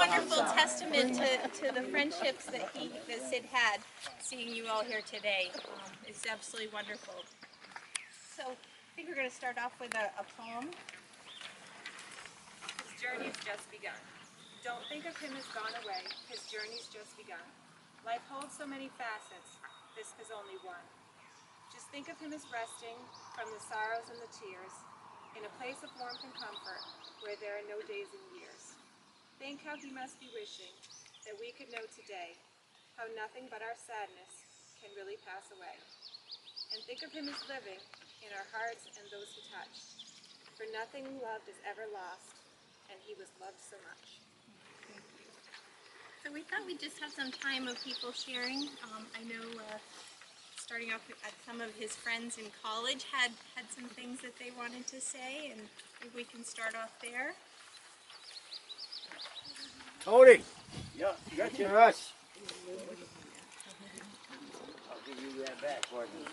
wonderful testament to the friendships that Sid had. Seeing you all here today is absolutely wonderful. So I think we're going to start off with a poem. His journey's just begun. Don't think of him as gone away. His journey's just begun. Life holds so many facets. This is only one. Just think of him as resting from the sorrows and the tears, in a place of warmth and comfort where there are no days and years. Think how he must be wishing that we could know today how nothing but our sadness can really pass away. And think of him as living in our hearts and those he touched. For nothing loved is ever lost, and he was loved so much. So we thought we'd just have some time of people sharing. I know starting off with some of his friends in college had some things that they wanted to say, and maybe we can start off there. Tony, yeah, you got your rush. I'll give you that back for me.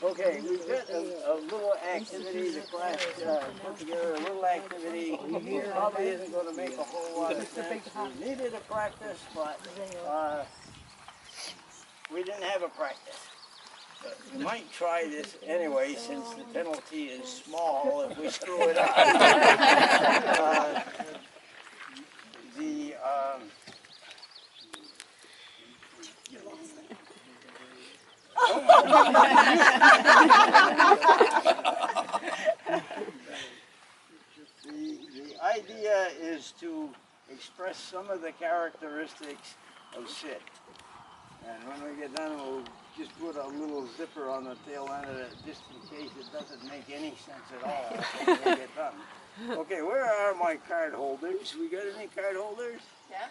Okay, we've got a little activity. The class put together a little activity. It probably isn't going to make a whole lot of sense. We needed a practice, but we didn't have a practice. But we might try this anyway, since the penalty is small if we screw it up. The idea is to express some of the characteristics of Sid. And when we get done, we'll just put a little zipper on the tail end of it, just in case it doesn't make any sense at all when we get done. Okay, where are my card holders? We got any card holders? Yeah.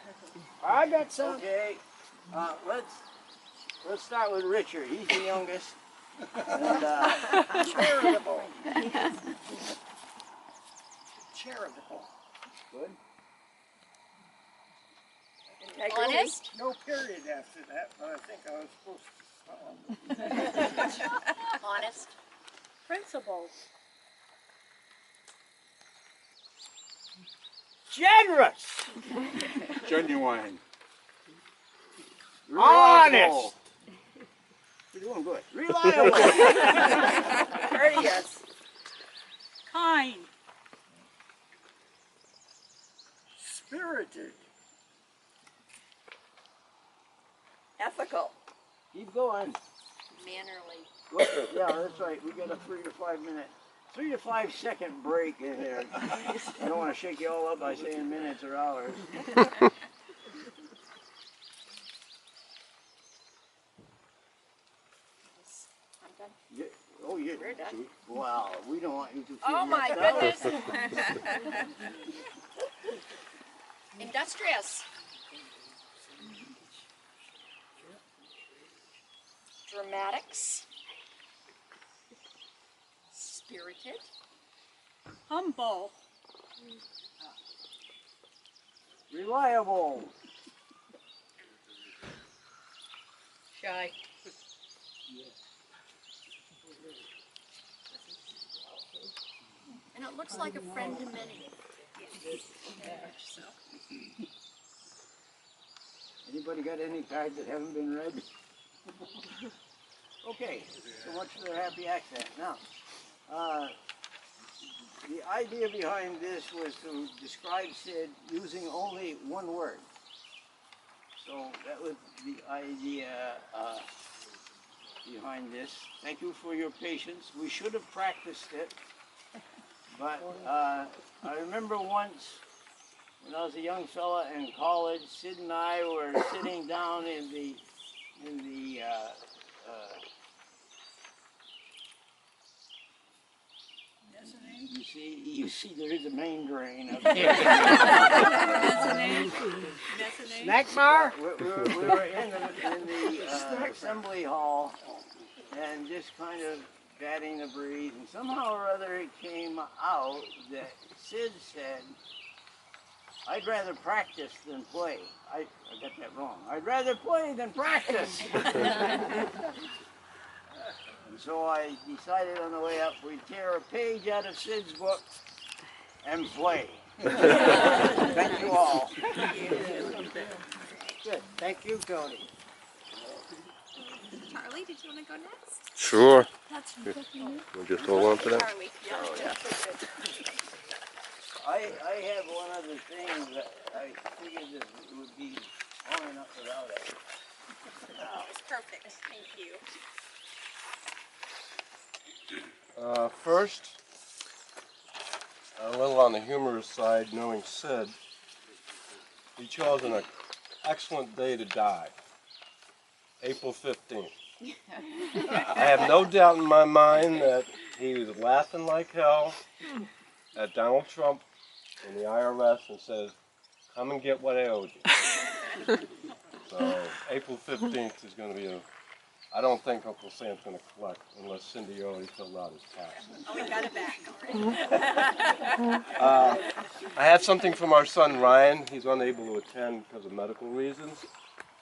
I got some. Okay, let's start with Richard. He's the youngest. And charitable. Charitable. Good. Honest? No period after that, but I think I was supposed to stop. Honest. Principles. Generous. Genuine. Honest. You're doing good. Reliable. Courteous. Kind. Spirited. Ethical. Keep going. Mannerly. Yeah, that's right. We got a 3 to 5 minute, 3 to 5 second break in there. I don't want to shake you all up by saying minutes or hours. Yeah. Oh, yeah. We're done. Wow, we don't want you to feel Oh my left out. goodness. Industrious. Dramatics. Spirited. Humble. Reliable. Shy. And it looks like a friend to many. Anybody got any cards that haven't been read? Okay, so much for the happy accent. Now, the idea behind this was to describe Sid using only one word. So that was the idea behind this. Thank you for your patience. We should have practiced it, but I remember once when I was a young fella in college, Sid and I were sitting down in the you see there is a main drain up there. Snack bar? We were in the assembly hall and just kind of batting the breeze, and somehow or other it came out that Sid said, "I'd rather practice than play." I got that wrong. I'd rather play than practice. And so I decided on the way up we'd tear a page out of Sid's book and play. Thank you all. Good. Thank you, Tony. Charlie, did you want to go next? Sure. That's We'll just hold on to that. Charlie. Yeah. I have one other thing that I figured that it would be long enough without it. Oh, it's perfect. Thank you. First, a little on the humorous side, knowing Sid, he chose an excellent day to die, April 15th. I have no doubt in my mind that he was laughing like hell at Donald Trump and the IRS and says, "Come and get what I owed you." So April 15th is going to be I don't think Uncle Sam's going to collect unless Cindy already filled out his taxes. Oh, we got it back already. I have something from our son Ryan. He's unable to attend because of medical reasons,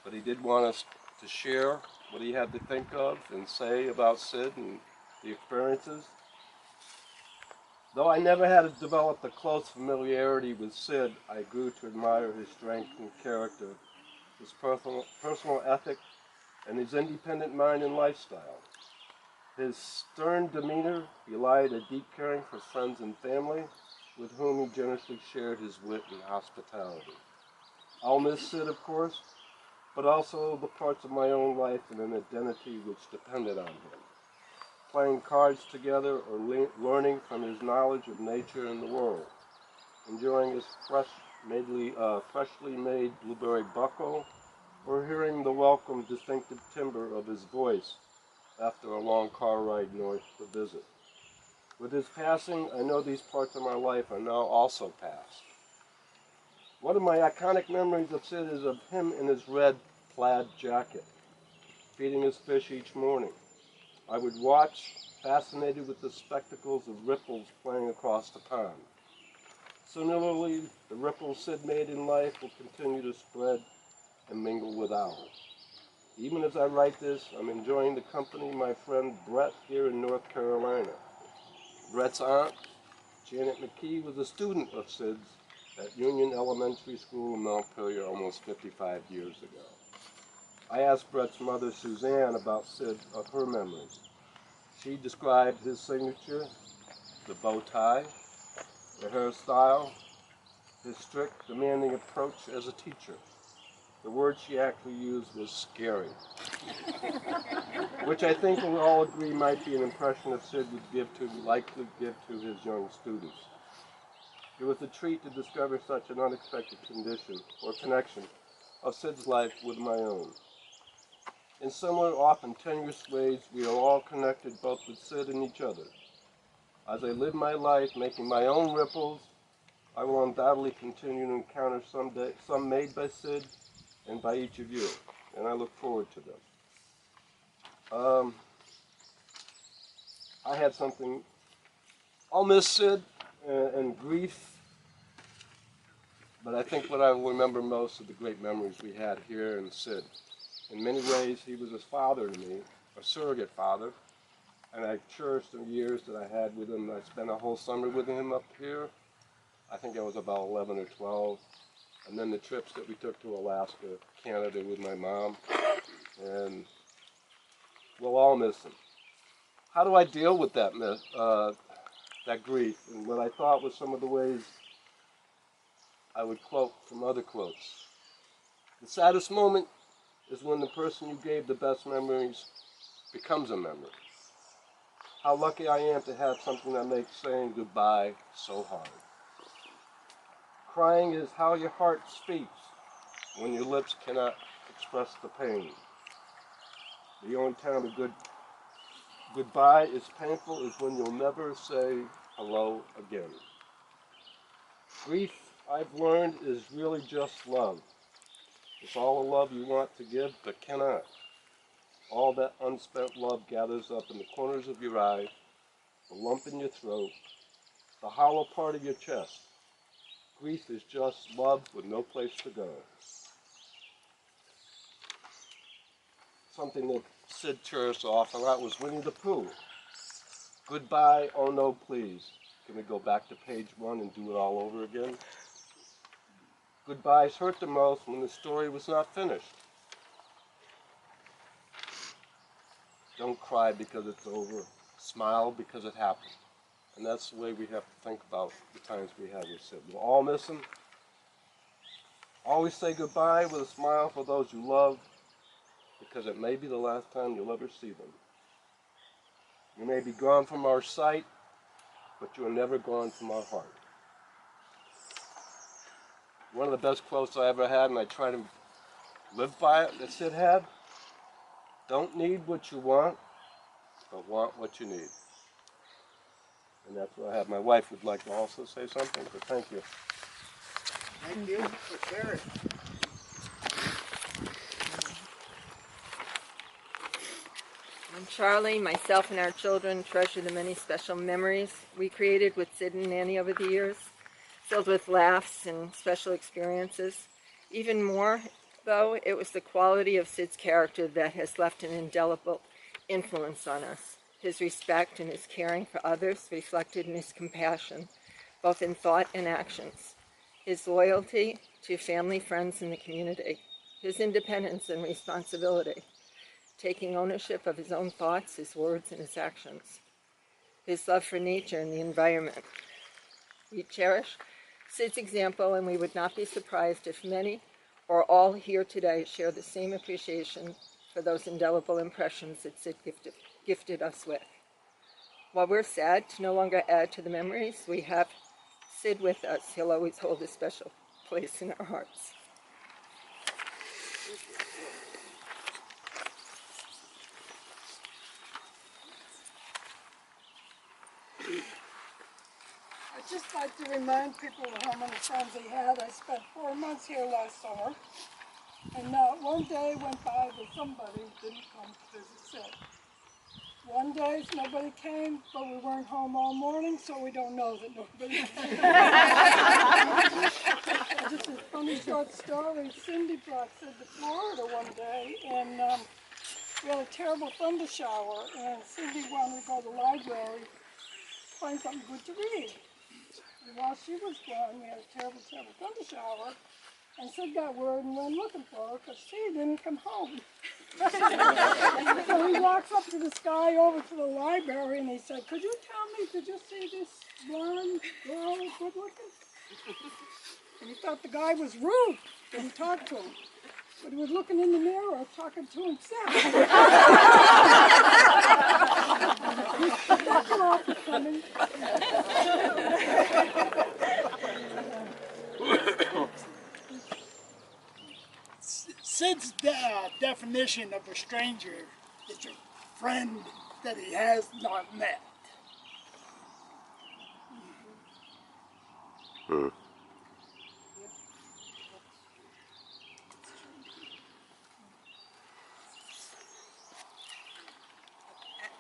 but he did want us to share what he had to think of and say about Sid and the experiences. Though I never had developed a close familiarity with Sid, I grew to admire his strength and character, his personal ethic, and his independent mind and lifestyle. His stern demeanor belied a deep caring for friends and family, with whom he generously shared his wit and hospitality. I'll miss Sid, of course, but also the parts of my own life and an identity which depended on him. Playing cards together or learning from his knowledge of nature and the world. Enjoying his freshly made blueberry bucko, or hearing the welcome, distinctive timbre of his voice after a long car ride north to visit. With his passing, I know these parts of my life are now also past. One of my iconic memories of Sid is of him in his red plaid jacket, feeding his fish each morning. I would watch, fascinated with the spectacles of ripples playing across the pond. Similarly, the ripples Sid made in life will continue to spread and mingle with ours. Even as I write this, I'm enjoying the company of my friend Brett here in North Carolina. Brett's aunt, Janet McKee, was a student of Sid's at Union Elementary School in Montpelier almost 55 years ago. I asked Brett's mother, Suzanne, about Sid of her memories. She described his signature, the bow tie, the hairstyle, his strict, demanding approach as a teacher. The word she actually used was scary, which I think we'll all agree might be an impression that Sid would likely give to his young students. It was a treat to discover such an unexpected connection of Sid's life with my own. In similar, often tenuous ways, we are all connected both with Sid and each other. As I live my life making my own ripples, I will undoubtedly continue to encounter some made by Sid and by each of you, and I look forward to them. I had something, I'll miss Sid and grief, but I think what I will remember most are the great memories we had here in Sid. In many ways, he was a father to me, a surrogate father, and I cherished the years that I had with him. I spent a whole summer with him up here. I think I was about 11 or 12. And then the trips that we took to Alaska, Canada with my mom, and we'll all miss him. How do I deal with that grief? And what I thought was some of the ways I would quote from other quotes. The saddest moment is when the person you gave the best memories becomes a memory. How lucky I am to have something that makes saying goodbye so hard. Crying is how your heart speaks when your lips cannot express the pain. The only time a goodbye is painful is when you'll never say hello again. Grief, I've learned, is really just love. It's all the love you want to give but cannot. All that unspent love gathers up in the corners of your eye, the lump in your throat, the hollow part of your chest. Grief is just love with no place to go. Something that Sid cherished often, that was Winnie the Pooh. Goodbye, oh no please, Can we go back to page 1 and do it all over again? Goodbyes hurt the most when the story was not finished. Don't cry because it's over. Smile because it happened. And that's the way we have to think about the times we have with Sid. We'll all miss him. Always say goodbye with a smile for those you love, because it may be the last time you'll ever see them. You may be gone from our sight, but you are never gone from our heart. One of the best quotes I ever had, and I try to live by it, that Sid had: don't need what you want, but want what you need. And that's what I have. My wife would like to also say something, but thank you. Thank you for sharing. I'm Charlie. Myself and our children treasure the many special memories we created with Sid and Nanny over the years, filled with laughs and special experiences. Even more, though, it was the quality of Sid's character that has left an indelible influence on us. His respect and his caring for others reflected in his compassion, both in thought and actions. His loyalty to family, friends, and the community. His independence and responsibility. Taking ownership of his own thoughts, his words, and his actions. His love for nature and the environment. We cherish Sid's example, and we would not be surprised if many or all here today share the same appreciation for those indelible impressions that Sid gifted us with. While we're sad to no longer add to the memories, we have Sid with us. He'll always hold a special place in our hearts. I'd just like to remind people of how many friends he had. I spent 4 months here last summer, and not one day went by that somebody didn't come to visit Sid. One day nobody came, but we weren't home all morning, so we don't know that nobody came. Just a funny short story. Cindy brought Sid to Florida one day, and we had a terrible thunder shower, and Cindy wanted to go to the library, find something good to read. And while she was gone, we had a terrible, terrible thunder shower, and Sid got word and went looking for her because she didn't come home. So he walks up to this guy over to the library and he said, "Could you tell me, did you see this blonde girl, good looking?" And he thought the guy was rude, didn't talk to him. But he was looking in the mirror, talking to himself. That's an awful funny. Sid's definition of a stranger is a friend that he has not met.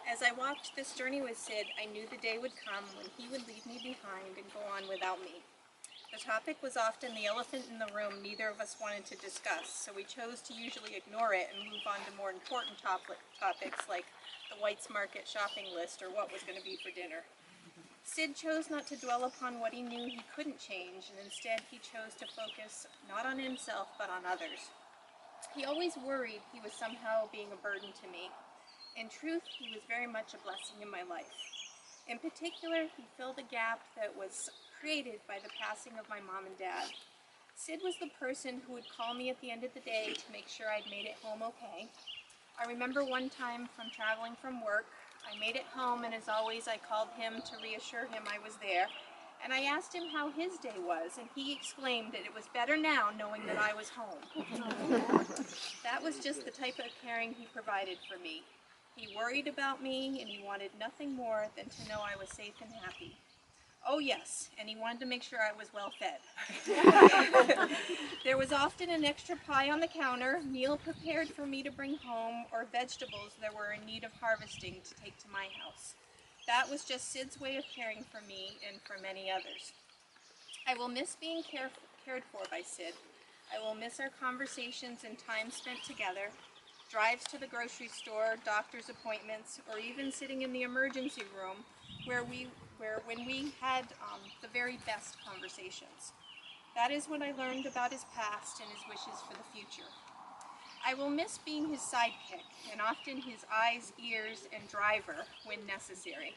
As I walked this journey with Sid, I knew the day would come when he would leave me behind and go on without me. The topic was often the elephant in the room neither of us wanted to discuss, so we chose to usually ignore it and move on to more important topics like the White's Market shopping list or what was going to be for dinner. Sid chose not to dwell upon what he knew he couldn't change, and instead he chose to focus not on himself but on others. He always worried he was somehow being a burden to me. In truth, he was very much a blessing in my life. In particular, he filled a gap that was created by the passing of my mom and dad. Sid was the person who would call me at the end of the day to make sure I'd made it home okay. I remember one time from traveling from work, I made it home, and as always I called him to reassure him I was there, and I asked him how his day was, and he exclaimed that it was better now knowing that I was home. That was just the type of caring he provided for me. He worried about me, and he wanted nothing more than to know I was safe and happy. Oh yes, and he wanted to make sure I was well fed. There was often an extra pie on the counter, meal prepared for me to bring home, or vegetables that were in need of harvesting to take to my house. That was just Sid's way of caring for me and for many others. I will miss being cared for by Sid. I will miss our conversations and time spent together, drives to the grocery store, doctor's appointments, or even sitting in the emergency room where we when we had the very best conversations. That is when I learned about his past and his wishes for the future. I will miss being his sidekick and often his eyes, ears, and driver when necessary.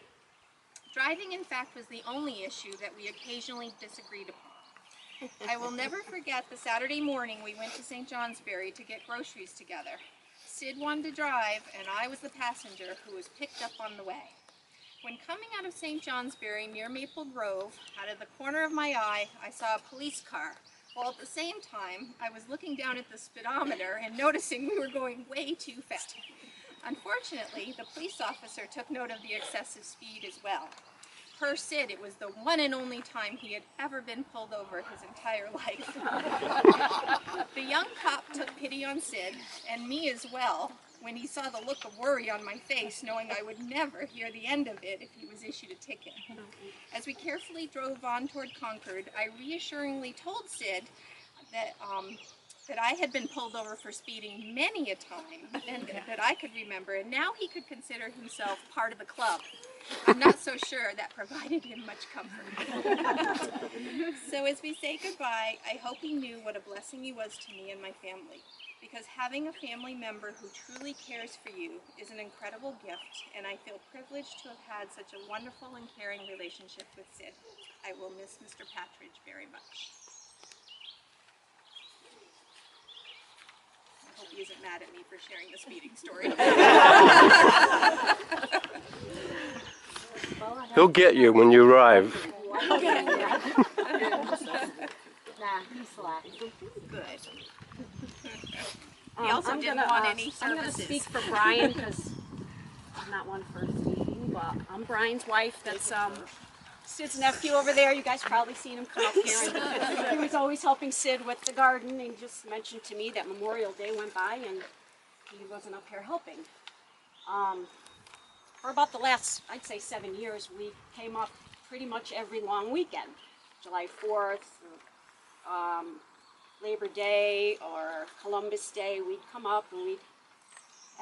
Driving, in fact, was the only issue that we occasionally disagreed upon. I will never forget the Saturday morning we went to St. Johnsbury to get groceries together. Sid wanted to drive, and I was the passenger who was picked up on the way. When coming out of St. Johnsbury near Maple Grove, out of the corner of my eye, I saw a police car, while at the same time, I was looking down at the speedometer and noticing we were going way too fast. Unfortunately, the police officer took note of the excessive speed as well. Per Sid, it was the one and only time he had ever been pulled over his entire life. The young cop took pity on Sid, and me as well, when he saw the look of worry on my face, knowing I would never hear the end of it if he was issued a ticket. As we carefully drove on toward Concord, I reassuringly told Sid that I had been pulled over for speeding many a time and that I could remember, and now he could consider himself part of the club. I'm not so sure that provided him much comfort. So as we say goodbye, I hope he knew what a blessing he was to me and my family, because having a family member who truly cares for you is an incredible gift, and I feel privileged to have had such a wonderful and caring relationship with Sid. I will miss Mr. Patridge very much. I hope he isn't mad at me for sharing the speeding story. He'll get you when you arrive. Nah, he's slack. Good. He also didn't want any services. I'm going to speak for Brian because I'm not one for speaking, but I'm Brian's wife. That's Sid's nephew over there. You guys probably seen him come up here. And he was always helping Sid with the garden. He just mentioned to me that Memorial Day went by and he wasn't up here helping. For about the last, I'd say 7 years, we came up pretty much every long weekend. July 4th, Labor Day, or Columbus Day, we'd come up and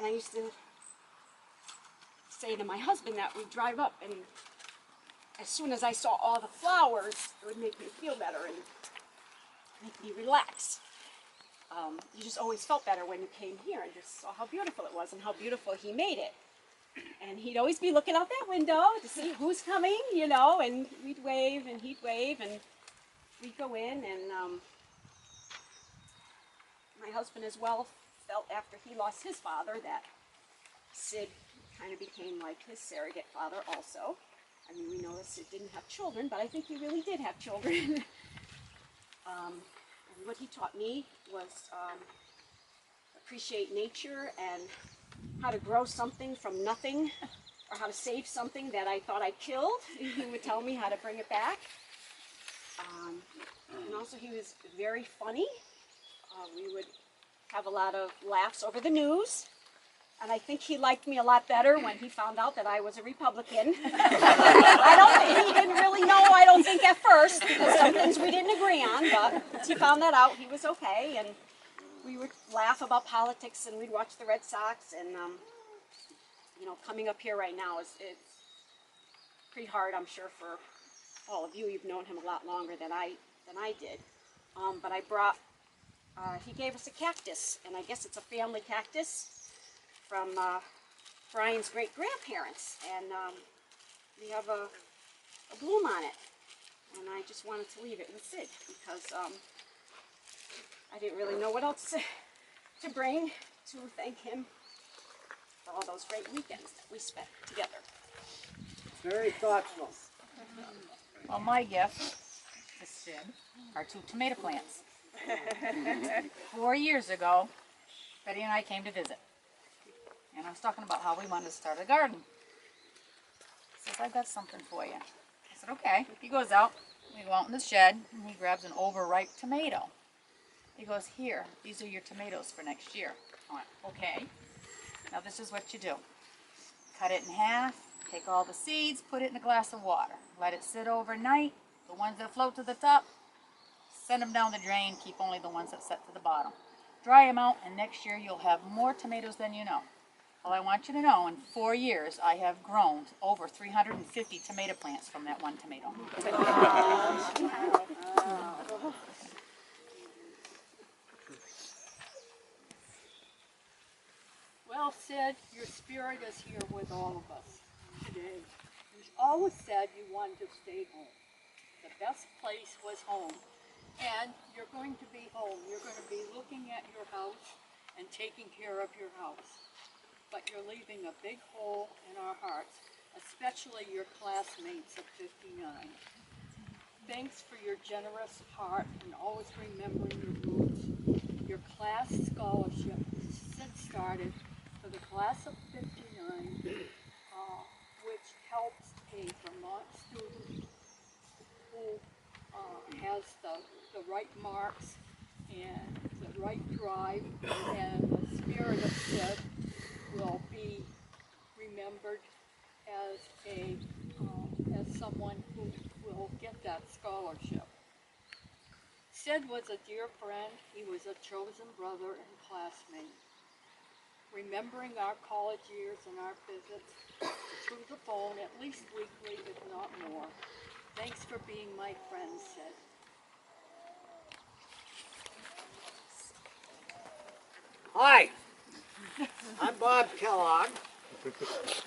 I used to say to my husband that we'd drive up, and as soon as I saw all the flowers, it would make me feel better and make me relax. You just always felt better when you came here and just saw how beautiful it was and how beautiful he made it. And he'd always be looking out that window to see who's coming, you know, and we'd wave and he'd wave and we'd go in, and my husband as well felt after he lost his father that Sid kind of became like his surrogate father also. I mean, we know that Sid didn't have children, but I think he really did have children. And what he taught me was appreciate nature and how to grow something from nothing, or how to save something that I thought I killed. He would tell me how to bring it back. And also he was very funny. We would have a lot of laughs over the news. And I think he liked me a lot better when he found out that I was a Republican. He didn't really know, I don't think, at first, because some things we didn't agree on, but once he found that out, he was okay. And we would laugh about politics, and we'd watch the Red Sox, and you know, coming up here right now it's pretty hard, I'm sure, for all of you. You've known him a lot longer than I did. But I brought, he gave us a cactus, and I guess it's a family cactus from Brian's great-grandparents, and we have a bloom on it, and I just wanted to leave it with Sid because I didn't really know what else to bring to thank him for all those great weekends that we spent together. Very thoughtful. Well, my gift to Sid are 2 tomato plants. 4 years ago, Betty and I came to visit. And I was talking about how we wanted to start a garden. He says, I've got something for you. I said, okay. He goes out, we go out in the shed, and he grabs an overripe tomato. He goes, here, these are your tomatoes for next year. I went, okay. Now this is what you do. Cut it in half, take all the seeds, put it in a glass of water. Let it sit overnight. The ones that float to the top, send them down the drain, keep only the ones that set to the bottom. Dry them out, and next year you'll have more tomatoes than you know. Well, I want you to know, in 4 years, I have grown over 350 tomato plants from that one tomato. Well, Sid, your spirit is here with all of us today. You always said you wanted to stay home. The best place was home. And you're going to be home. You're going to be looking at your house and taking care of your house. But you're leaving a big hole in our hearts, especially your classmates of 59. Thanks for your generous heart and always remembering your roots. Your class scholarship Sid started for the class of 59, which helps a Vermont student who has the right marks and the right drive, and the spirit of Sid will be remembered as as someone who will get that scholarship. Sid was a dear friend. He was a chosen brother and classmate. Remembering our college years and our visits through the phone at least weekly, if not more. Thanks for being my friend, Sid. Hi, I'm Bob Kellogg,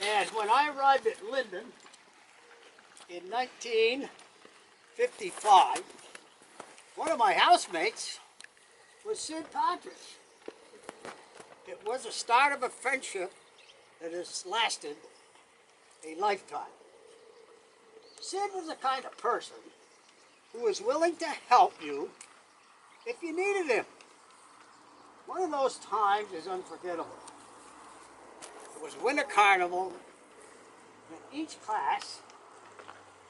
and when I arrived at Linden in 1955, one of my housemates was Sid Patridge. It was the start of a friendship that has lasted a lifetime. Sid was the kind of person who was willing to help you if you needed him. One of those times is unforgettable. It was winter carnival, and each class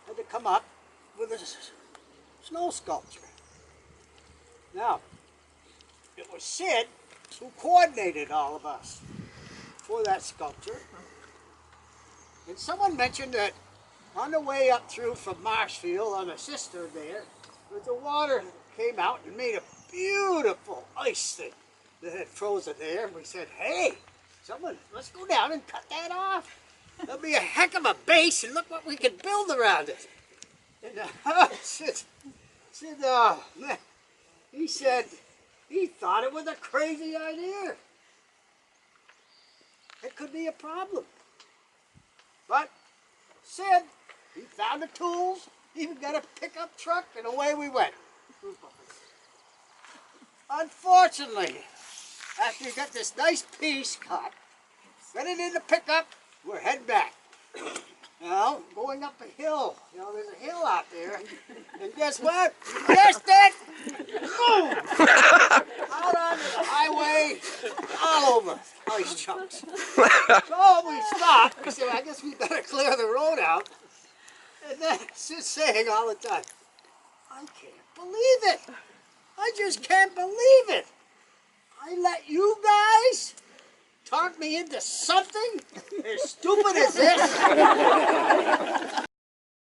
had to come up with a snow sculpture. Now, it was Sid who coordinated all of us for that sculpture. And someone mentioned that on the way up through from Marshfield on the cistern there, the water came out and made a beautiful ice thing that had frozen there. And we said, hey, someone, let's go down and cut that off. There'll be a heck of a base, and look what we can build around it. And he said he thought it was a crazy idea. It could be a problem. But Sid, he found the tools, even got a pickup truck, and away we went. Unfortunately, after you got this nice piece cut, got it in the pickup, we're heading back. Now, going up a hill. You know, there's a hill out there. And guess what? You guessed it! Boom! Out onto the highway, all over ice chunks. So we stopped. We said, I guess we better clear the road out. And then it's just saying all the time, I can't believe it. I just can't believe it. I let you guys talk me into something as stupid as this.